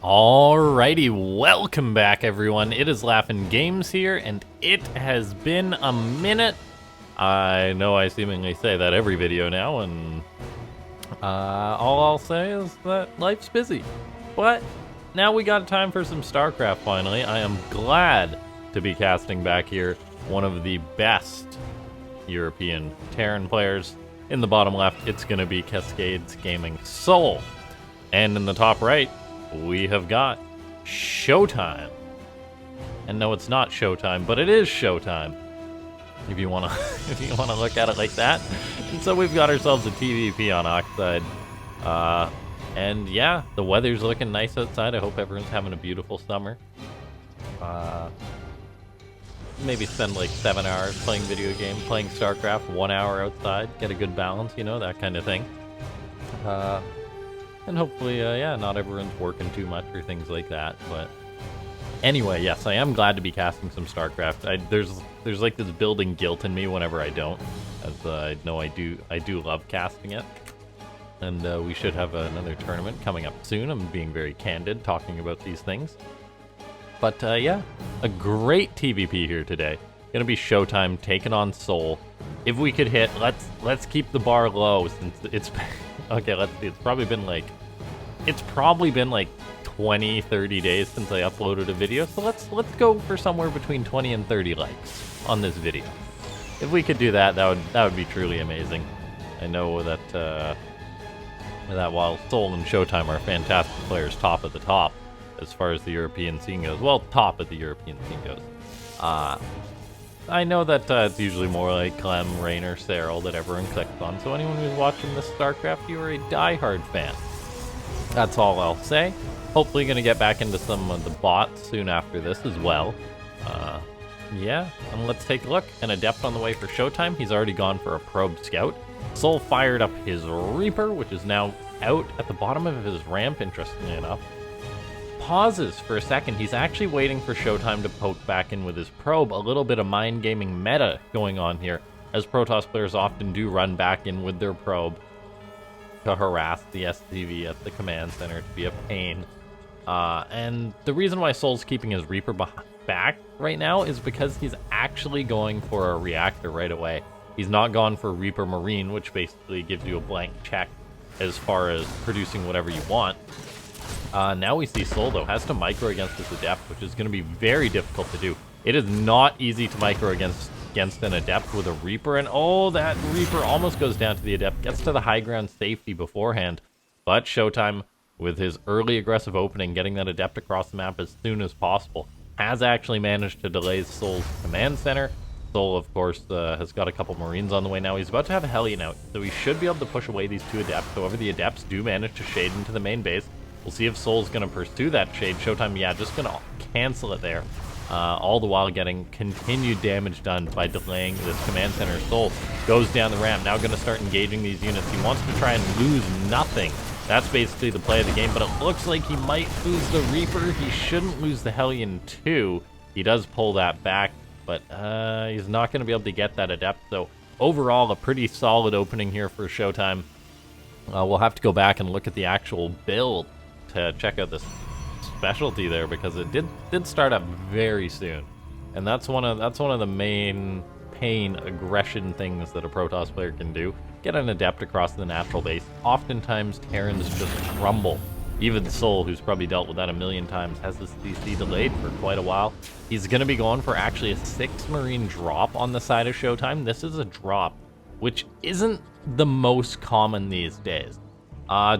Alrighty, welcome back everyone. It is LaughNgamez here, and it has been a minute. I know I seemingly say that every video now, and all I'll say is that life's busy. But now we got time for some Starcraft finally. I am glad to be casting back here one of the best European Terran players. In the bottom left, it's going to be Cascades Gaming souL. And in the top right, we have got ShoWTimE. And no, it's not ShoWTimE, but it is ShoWTimE. If you wanna look at it like that. And so we've got ourselves a TvP on Oxide. And yeah, the weather's looking nice outside. I hope everyone's having a beautiful summer. Maybe spend like 7 hours playing video game, playing Starcraft, 1 hour outside, get a good balance, you know, that kind of thing. And hopefully, yeah, not everyone's working too much or things like that. But anyway, yes, I am glad to be casting some Starcraft. There's like this building guilt in me whenever I don't, as I know I do love casting it. And we should have another tournament coming up soon. I'm being very candid talking about these things. But yeah, a great TvP here today. Gonna be ShoWTimE taking on souL. If we could hit, let's keep the bar low since it's okay. Let's see. It's probably been like 20-30 days since I uploaded a video. So let's go for somewhere between 20 and 30 likes on this video. If we could do that, that would be truly amazing. I know that while souL and ShoWTimE are fantastic players, top of the top as far as the European scene goes. Well, top of the European scene goes. I know that it's usually more like Clem, Rainer, souL that everyone clicks on, so anyone who's watching this Starcraft, you are a die-hard fan. That's all I'll say. Hopefully gonna get back into some of the bots soon after this as well. Yeah, and let's take a look. An Adept on the way for ShoWTimE. He's already gone for a Probe Scout. souL fired up his Reaper, which is now out at the bottom of his ramp, interestingly enough. Pauses for a second. He's actually waiting for ShoWTimE to poke back in with his probe. A little bit of mind gaming meta going on here, as Protoss players often do run back in with their probe to harass the SCV at the command center, to be a pain. And the reason why souL's keeping his Reaper back right now is because he's actually going for a reactor right away. He's not gone for Reaper Marine, which basically gives you a blank check as far as producing whatever you want. Now we see souL, though, has to micro against this Adept, which is going to be very difficult to do. It is not easy to micro against an Adept with a Reaper, and oh, that Reaper almost goes down to the Adept, gets to the high ground safety beforehand. But ShoWTimE, with his early aggressive opening, getting that Adept across the map as soon as possible, has actually managed to delay souL's command center. souL, of course, has got a couple Marines on the way now. He's about to have a Hellion out, so he should be able to push away these two Adepts. However, the Adepts do manage to shade into the main base. We'll see if souL's going to pursue that shade. ShoWTimE, yeah, just going to cancel it there. All the while getting continued damage done by delaying this command center. souL goes down the ramp, now going to start engaging these units. He wants to try and lose nothing. That's basically the play of the game, but it looks like he might lose the Reaper. He shouldn't lose the Hellion too. He does pull that back, but he's not going to be able to get that Adept. So overall, a pretty solid opening here for ShoWTimE. We'll have to go back and look at the actual build to check out this specialty there, because it did start up very soon, and that's one of the main pain aggression things that a Protoss player can do. Get an Adept across the natural base. Oftentimes Terrans just crumble. Even souL, who's probably dealt with that a million times, has this CC delayed for quite a while. He's going to be going for actually a 6 Marine drop on the side of ShoWTimE. This is a drop, which isn't the most common these days.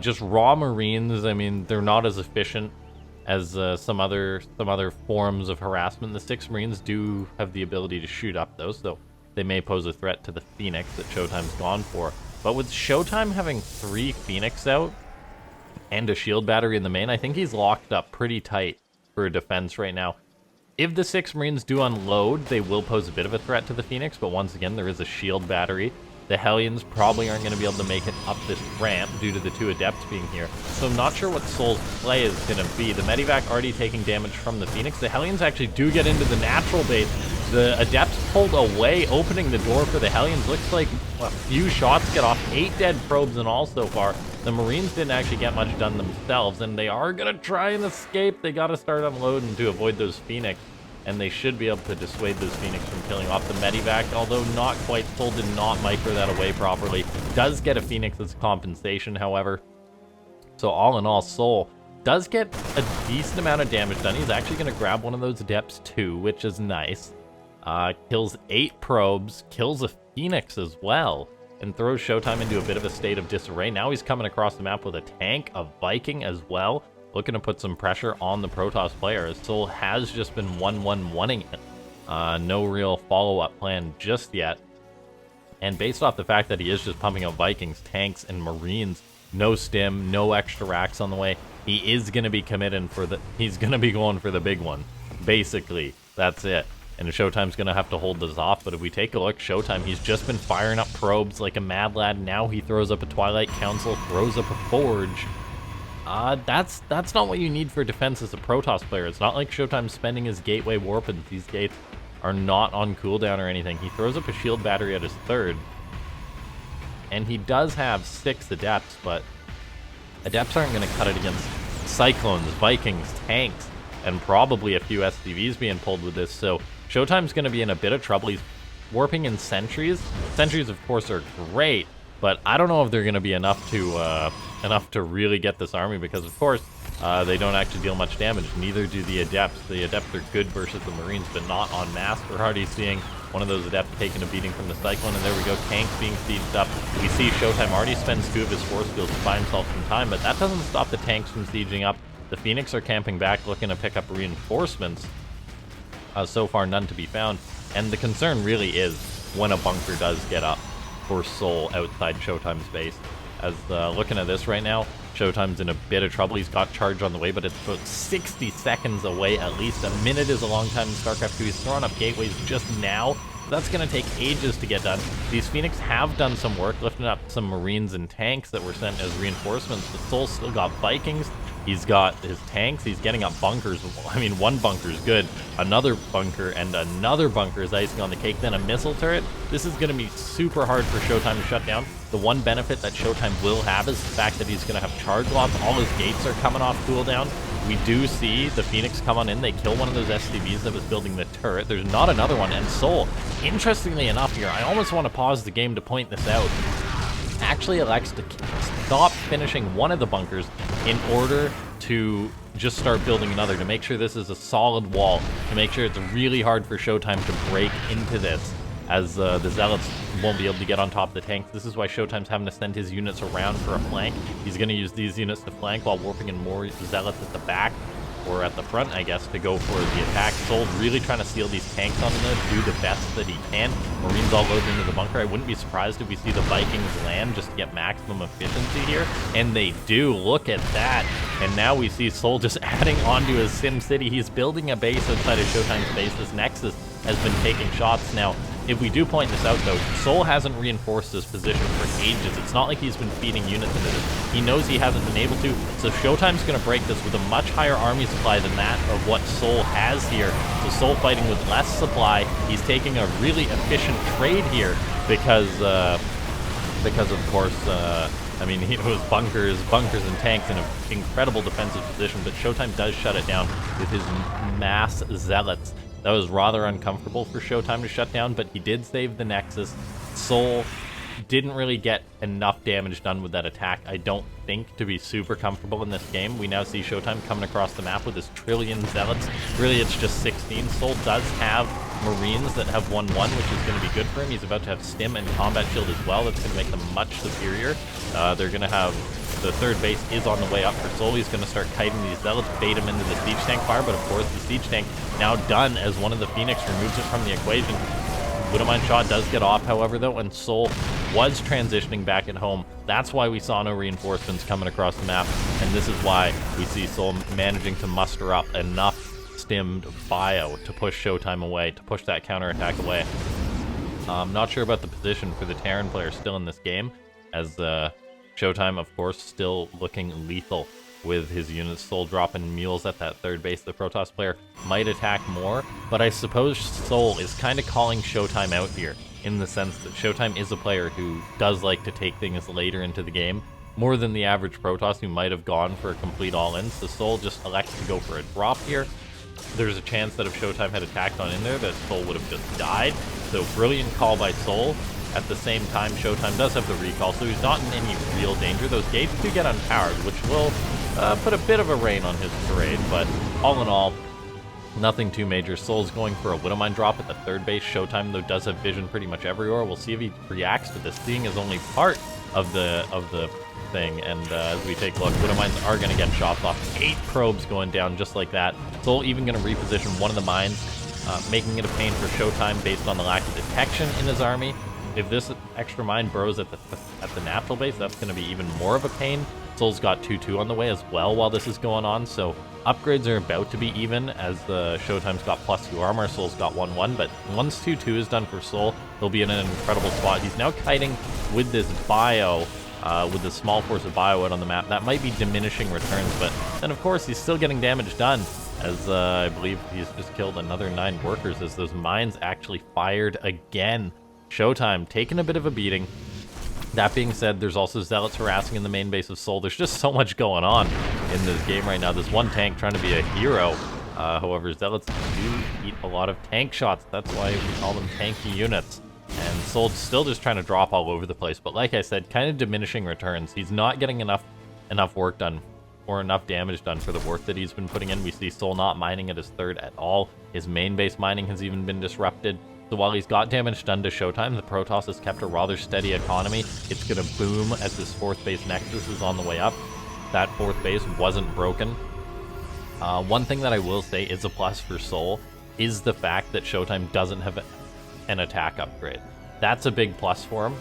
Just raw Marines, I mean, they're not as efficient as some other forms of harassment. The 6 Marines do have the ability to shoot up, though, so they may pose a threat to the Phoenix that ShoWTimE's gone for. But with ShoWTimE having 3 Phoenix out and a shield battery in the main, I think he's locked up pretty tight for defense right now. If the 6 Marines do unload, they will pose a bit of a threat to the Phoenix, but once again, there is a shield battery. The Hellions probably aren't going to be able to make it up this ramp due to the 2 Adepts being here. So I'm not sure what souL's play is going to be. The Medivac already taking damage from the Phoenix. The Hellions actually do get into the natural base. The Adepts pulled away, opening the door for the Hellions. Looks like a few shots get off. 8 dead probes in all so far. The Marines didn't actually get much done themselves, and they are going to try and escape. They got to start unloading to avoid those Phoenix, and they should be able to dissuade those Phoenix from killing off the Medivac, although not quite. SoL did not micro that away properly. Does get a Phoenix as compensation, however. So all in all, SoL does get a decent amount of damage done. He's actually going to grab one of those Adepts too, which is nice. Kills 8 probes, kills a Phoenix as well, and throws ShoWTimE into a bit of a state of disarray. Now he's coming across the map with a tank, a Viking as well, looking to put some pressure on the Protoss player, as SoL has just been 1-1-1ing it. No real follow-up plan just yet. And based off the fact that he is just pumping out Vikings, tanks, and Marines, no stim, no extra racks on the way, he is going to be committing for the... He's going to be going for the big one. Basically, that's it. And ShoWTimE's going to have to hold this off. But if we take a look, ShoWTimE, he's just been firing up probes like a mad lad. Now he throws up a Twilight Council, throws up a Forge. That's not what you need for defense as a Protoss player. It's not like ShoWTimE's spending his Gateway Warpins. These gates are not on cooldown or anything. He throws up a shield battery at his 3rd. And he does have 6 Adepts, but Adepts aren't going to cut it against Cyclones, Vikings, tanks, and probably a few SCVs being pulled with this. So ShoWTimE's going to be in a bit of trouble. He's warping in Sentries. Sentries, of course, are great, but I don't know if they're going to be enough to really get this army, because, of course, they don't actually deal much damage. Neither do the Adepts. The Adepts are good versus the Marines, but not en masse. We're already seeing one of those Adepts taking a beating from the Cyclone, and there we go, tanks being sieged up. We see ShoWTimE already spends 2 of his force fields to buy himself some time, but that doesn't stop the tanks from sieging up. The Phoenix are camping back, looking to pick up reinforcements. So far, none to be found. And the concern really is when a bunker does get up for SoL outside ShoWTimE's base. As looking at this right now, ShoWTimE's in a bit of trouble. He's got charge on the way, but it's about 60 seconds away at least. A minute is a long time in StarCraft 2. He's throwing up gateways just now. That's going to take ages to get done. These Phoenix have done some work, lifting up some Marines and tanks that were sent as reinforcements, but SoL's still got Vikings. He's got his tanks. He's getting up bunkers. I mean, one bunker is good. Another bunker and another bunker is icing on the cake. Then a missile turret. This is going to be super hard for ShoWTimE to shut down. The one benefit that ShoWTimE will have is the fact that he's going to have charge lots. All his gates are coming off cooldown. We do see the Phoenix come on in. They kill one of those SCVs that was building the turret. There's not another one. And SoL, interestingly enough here, I almost want to pause the game to point this out, actually elects to stop finishing one of the bunkers in order to just start building another, to make sure this is a solid wall, to make sure it's really hard for ShoWTimE to break into this, as the Zealots won't be able to get on top of the tanks. This is why ShoWTimE's having to send his units around for a flank. He's going to use these units to flank while warping in more Zealots at the back, or at the front, I guess, to go for the attack. SoL really trying to steal these tanks on them, do the best that he can. Marines all loaded into the bunker. I wouldn't be surprised if we see the Vikings land just to get maximum efficiency here. And they do. Look at that. And now we see SoL just adding onto his Sim City. He's building a base outside of ShoWTimE's base. This Nexus has been taking shots. Now, if we do point this out, though, SoL hasn't reinforced his position for ages. It's not like he's been feeding units into this. He knows he hasn't been able to, so ShoWTimE's going to break this with a much higher army supply than that of what SoL has here. So SoL fighting with less supply. He's taking a really efficient trade here because of course, I mean, he was bunkers and tanks in an incredible defensive position, but ShoWTimE does shut it down with his mass Zealots. That was rather uncomfortable for ShoWTimE to shut down, but he did save the Nexus. SoL didn't really get enough damage done with that attack, I don't think, to be super comfortable in this game. We now see ShoWTimE coming across the map with his trillion Zealots. Really, it's just 16. SoL does have Marines that have 1-1, which is going to be good for him. He's about to have Stim and Combat Shield as well. That's going to make them much superior. They're going to have... The 3rd base is on the way up for SoL. He's going to start kiting these Zealots, bait him into the Siege Tank fire, but of course the Siege Tank now done as one of the Phoenix removes it from the equation. Widowmine shot does get off, however, though, and SoL was transitioning back at home. That's why we saw no reinforcements coming across the map, and this is why we see SoL managing to muster up enough stimmed bio to push ShoWTimE away, to push that counterattack away. I'm not sure about the position for the Terran player still in this game, as ShoWTimE, of course, still looking lethal with his units. SoL dropping mules at that 3rd base. The Protoss player might attack more, but I suppose SoL is kind of calling ShoWTimE out here. in the sense that ShoWTimE is a player who does like to take things later into the game, more than the average Protoss who might have gone for a complete all-in. So souL just elects to go for a drop here. There's a chance that if ShoWTimE had attacked on in there, that souL would have just died. So brilliant call by souL. At the same time, ShoWTimE does have the recall, so he's not in any real danger. Those gates do get unpowered, which will put a bit of a rain on his parade, but all in all, nothing too major. souL's going for a Widowmine drop at the third base. ShoWTimE, though, does have vision pretty much everywhere. We'll see if he reacts to this. Seeing is only part of the thing, and as we take a look, Widowmines are going to get shots off. 8 probes going down just like that. souL even going to reposition one of the mines, making it a pain for ShoWTimE based on the lack of detection in his army. If this extra mine burrows at the natural base, that's going to be even more of a pain. souL's got 2-2 on the way as well while this is going on, so upgrades are about to be even, as the ShoWTimE's got +2 armor, souL's got 1-1, but once 2-2 is done for souL, he'll be in an incredible spot. He's now kiting with this bio, with the small force of bio out on the map. That might be diminishing returns, but then of course he's still getting damage done, as I believe he's just killed another 9 workers as those mines actually fired again. ShoWTimE taking a bit of a beating. That being said, there's also Zealots harassing in the main base of souL. There's just so much going on in this game right now. There's one tank trying to be a hero. However, Zealots do eat a lot of tank shots. That's why we call them tanky units. And souL's still just trying to drop all over the place. But like I said, kind of diminishing returns. He's not getting enough work done or enough damage done for the work that he's been putting in. We see souL not mining at his third at all. His main base mining has even been disrupted. So while he's got damage done to ShoWTimE, the Protoss has kept a rather steady economy. It's going to boom as this 4th base Nexus is on the way up. That 4th base wasn't broken. One thing that I will say is a plus for souL is the fact that ShoWTimE doesn't have an attack upgrade. That's a big plus for him,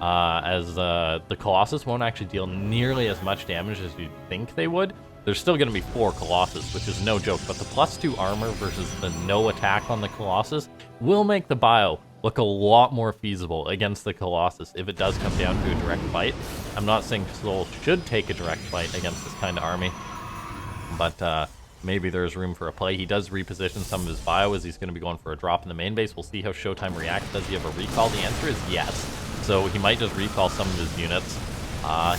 as the Colossus won't actually deal nearly as much damage as you'd think they would. There's still going to be 4 Colossus, which is no joke, but the +2 armor versus the no attack on the Colossus will make the bio look a lot more feasible against the Colossus if it does come down to a direct fight. I'm not saying souL should take a direct fight against this kind of army, but maybe there's room for a play. He does reposition some of his bio as he's going to be going for a drop in the main base. We'll see how ShoWTimE reacts. Does he have a recall? The answer is yes. So he might just recall some of his units.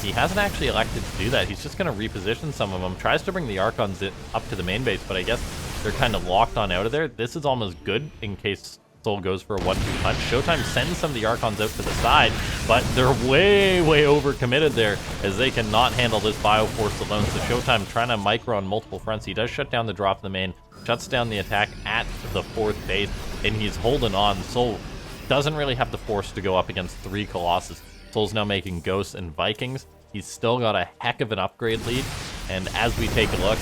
He hasn't actually elected to do that. He's just going to reposition some of them. Tries to bring the Archons up to the main base, but I guess they're kind of locked on out of there. This is almost good in case souL goes for a 1-2 punch. ShoWTimE sends some of the Archons out to the side, but they're way overcommitted there, as they cannot handle this bio force alone. So ShoWTimE trying to micro on multiple fronts. He does shut down the drop in the main, shuts down the attack at the 4th base, and he's holding on. souL doesn't really have the force to go up against 3 Colossus. souL's now making Ghosts and Vikings. He's still got a heck of an upgrade lead, and as we take a look,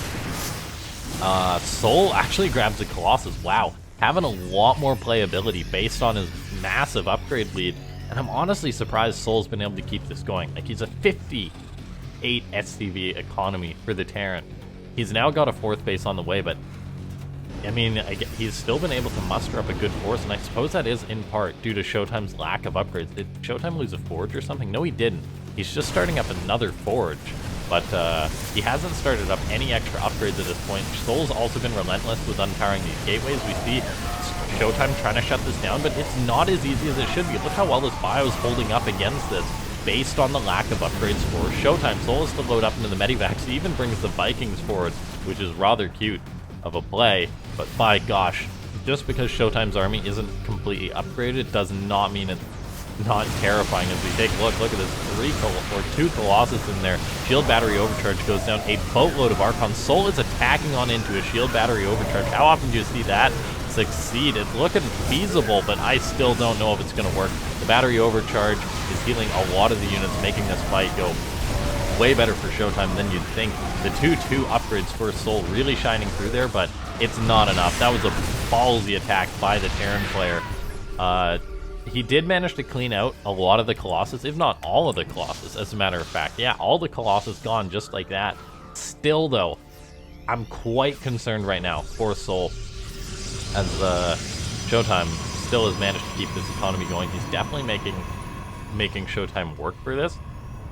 souL actually grabs a Colossus. Wow, having a lot more playability based on his massive upgrade lead, and I'm honestly surprised souL's been able to keep this going. Like, he's a 58 SCV economy for the Terran. He's now got a 4th base on the way, but I mean, he's still been able to muster up a good force, and I suppose that is in part due to ShoWTimE's lack of upgrades. Did ShoWTimE lose a forge or something? No, he didn't. He's just starting up another forge, but he hasn't started up any extra upgrades at this point. souL's also been relentless with unpowering these gateways. We see ShoWTimE trying to shut this down, but it's not as easy as it should be. Look how well this bio is holding up against this, based on the lack of upgrades for ShoWTimE. souL is to load up into the Medivacs. He even brings the Vikings forward, which is rather cute of a play, but by gosh, just because ShoWTimE's army isn't completely upgraded does not mean it's not terrifying. As we take a look at this 2 Colossus in there. Shield battery overcharge goes down, a boatload of Archons. souL is attacking on into a shield battery overcharge. How often do you see that succeed? It's looking feasible, but I still don't know if it's going to work. The battery overcharge is healing a lot of the units, making this fight go way better for ShoWTimE than you'd think. The 2-2 upgrades for souL really shining through there, but it's not enough. That was a ballsy attack by the Terran player. He did manage to clean out a lot of the Colossus, if not all of the Colossus, as a matter of fact. Yeah, all the Colossus gone just like that. Still, though, I'm quite concerned right now for souL, as ShoWTimE still has managed to keep this economy going. He's definitely making ShoWTimE work for this.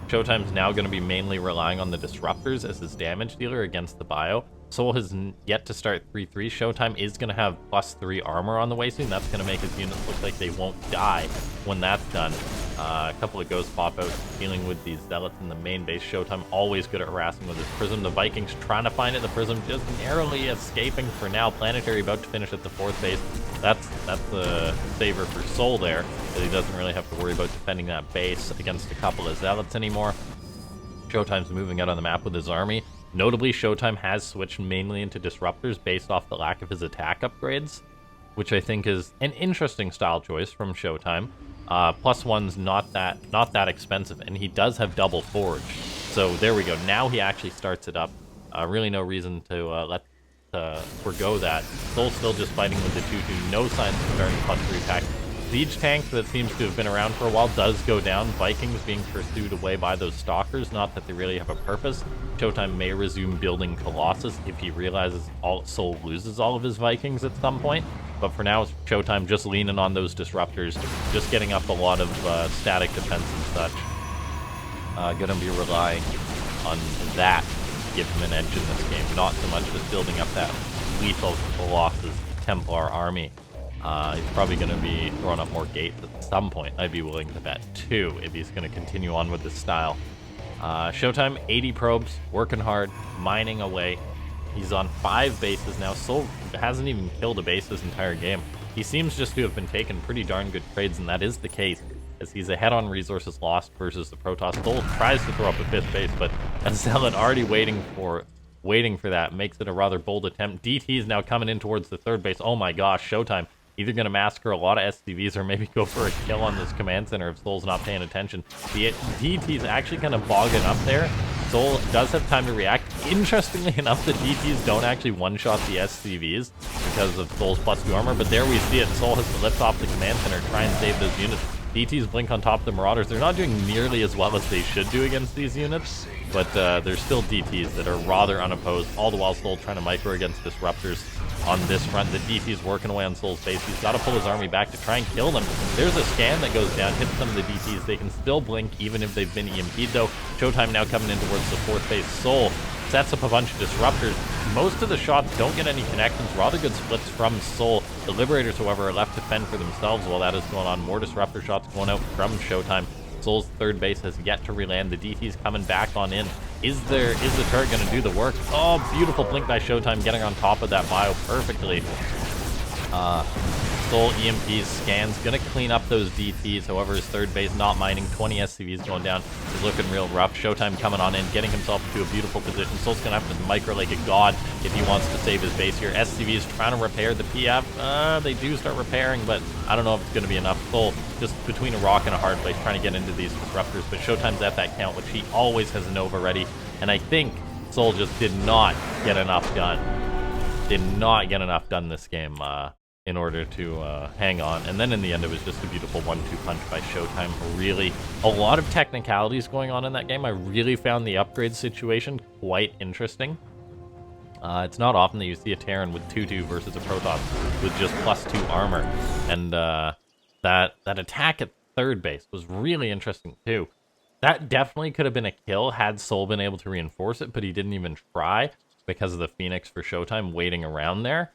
ShoWTimE's now going to be mainly relying on the Disruptors as his damage dealer against the bio. souL has yet to start 3-3. ShoWTimE is going to have +3 armor on the way soon. That's going to make his units look like they won't die when that's done. A couple of ghosts pop out, dealing with these zealots in the main base. ShoWTimE always good at harassing with his prism. The Vikings trying to find it. The prism just narrowly escaping for now. Planetary about to finish at the 4th base. That's the saver for souL there, that he doesn't really have to worry about defending that base against a couple of zealots anymore. ShoWTimE's moving out on the map with his army. Notably, ShoWTimE has switched mainly into disruptors based off the lack of his attack upgrades, which I think is an interesting style choice from ShoWTimE. +1's not that expensive, and he does have double forge. So there we go. Now he actually starts it up. Really no reason to forgo that. souL's still just fighting with the 2-2. No signs of starting +3 attack. Siege tank that seems to have been around for a while does go down. Vikings being pursued away by those stalkers, not that they really have a purpose. ShoWTimE may resume building Colossus if he realizes souL loses all of his Vikings at some point. But for now, ShoWTimE just leaning on those disruptors, just getting up a lot of static defense and such. Gonna be relying on that to give him an edge in this game, not so much just building up that lethal Colossus Templar army. He's probably going to be throwing up more gates at some point. I'd be willing to bet 2 if he's going to continue on with this style. ShoWTimE, 80 probes, working hard, mining away. He's on 5 bases now. souL hasn't even killed a base this entire game. He seems just to have been taking pretty darn good trades, and that is the case, as he's ahead on resources lost versus the Protoss. souL tries to throw up a 5th base, but a Zealot already waiting for that makes it a rather bold attempt. DT is now coming in towards the 3rd base. Oh my gosh, ShoWTimE either going to massacre a lot of SCVs or maybe go for a kill on this command center if souL's not paying attention. The DT's actually kind of bogging up there. souL does have time to react. Interestingly enough, the DTs don't actually one-shot the SCVs because of souL's +2 armor, but there we see it. souL has to lift off the command center, try and save those units. DTs blink on top of the Marauders. They're not doing nearly as well as they should do against these units, but there's still DTs that are rather unopposed, all the while souL trying to micro against disruptors on this front. The DT's working away on souL's base. He's got to pull his army back to try and kill them. There's a scan that goes down, hits some of the DTs. They can still blink even if they've been EMP'd though. ShoWTimE now coming in towards the 4th base. souL sets up a bunch of disruptors. Most of the shots don't get any connections. Rather good splits from souL. The Liberators, however, are left to fend for themselves while that is going on. More disruptor shots going out from ShoWTimE. souL's 3rd base has yet to reland. The DT's coming back on in. Is the turret going to do the work? Oh, beautiful blink by ShoWTimE, getting on top of that bio perfectly. souL EMPs, scans, going to clean up those DTs. However, his 3rd base not mining. 20 SCVs going down. He's looking real rough. ShoWTimE coming on in, getting himself into a beautiful position. souL's going to have to micro like a god if he wants to save his base here. SCVs trying to repair the PF. They do start repairing, but I don't know if it's going to be enough. souL just between a rock and a hard place trying to get into these disruptors, but ShoWTimE's at that count, which he always has a Nova ready, and I think souL just did not get enough done. Did not get enough done this game in order to hang on, and then in the end it was just a beautiful 1-2 punch by ShoWTimE. Really, a lot of technicalities going on in that game. I really found the upgrade situation quite interesting. It's not often that you see a Terran with 2-2 versus a Protoss with just +2 armor, and that attack at 3rd base was really interesting too. That definitely could have been a kill had souL been able to reinforce it, but he didn't even try because of the Phoenix for ShoWTimE waiting around there.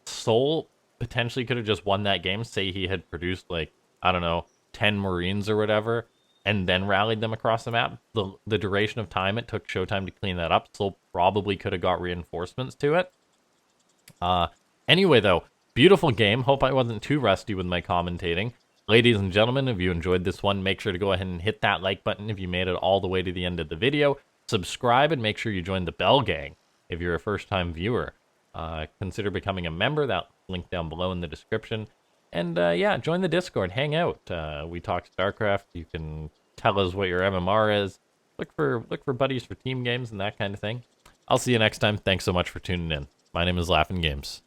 souL potentially could have just won that game, say he had produced like, I don't know, 10 Marines or whatever, and then rallied them across the map. The duration of time it took ShoWTimE to clean that up, souL probably could have got reinforcements to it. Anyway though, beautiful game. Hope I wasn't too rusty with my commentating. Ladies and gentlemen, if you enjoyed this one, make sure to go ahead and hit that like button if you made it all the way to the end of the video. Subscribe and make sure you join the Bell Gang if you're a first-time viewer. Consider becoming a member. That link down below in the description. And yeah, join the Discord. Hang out. We talk Starcraft. You can tell us what your MMR is. Look for buddies for team games and that kind of thing. I'll see you next time. Thanks so much for tuning in. My name is LaughNgamez.